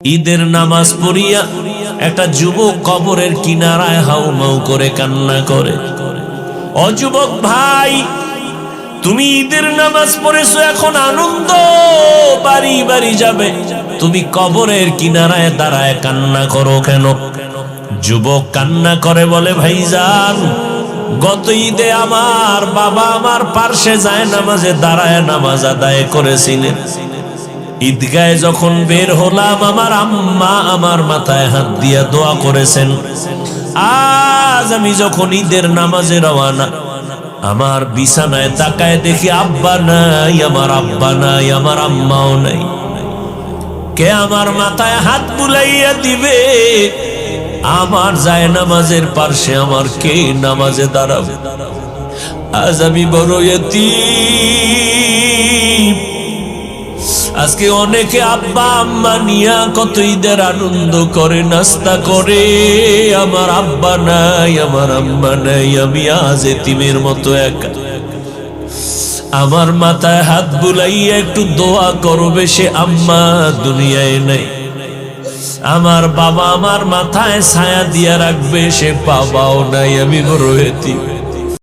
ঈদের নামাজ পড়িয়া একটা যুবক কবরের কিনারায় হাউমাউ করে কান্না করে। ও যুবক ভাই, তুমি ঈদের নামাজ পড়েছো, এখন আনন্দ বাড়ি বাড়ি যাবে, তুমি কবরের কিনারায় দাঁড়ায় কান্না করো কেন? যুবক কান্না করে বলে, ভাইজান, গত ঈদে আমার বাবা আমার পার্শ্বে যায় নামাজে দাঁড়ায় নামাজ আদায় করেছিলেন। ঈদগায় যখন বের হলাম, আমার আম্মা আমার মাথায় হাত দিয়া দোয়া করেছেন। আজ আমি যখন ঈদের নামাজে রওয়ানা, আমার বিছানায় তাকায় দেখি আব্বা নাই, আমার আব্বা নাই, আমার আম্মাও নাই। কে আমার মাথায় হাত বুলাইয়া দিবে? আমার যায় নামাজের পার্শ্বে আমার কে নামাজে দাঁড়াবে? আজ আমি বড় ইতিম। আজকে অনেকে আব্বা আম্মা নিয়া কত ঈদের আনন্দ করে, নাস্তা করে, আমার আব্বা নাই, আমার আম্মা নাই, আমি আজ এতিমের মতো একা। আমার মাথায় হাত বুলাইয়া একটু দোয়া করবে, সে আম্মা দুনিয়ায় নাই। আমার বাবা আমার মাথায় ছায়া দিয়া রাখবে, সে বাবাও নাই, আমি বড় এতিম।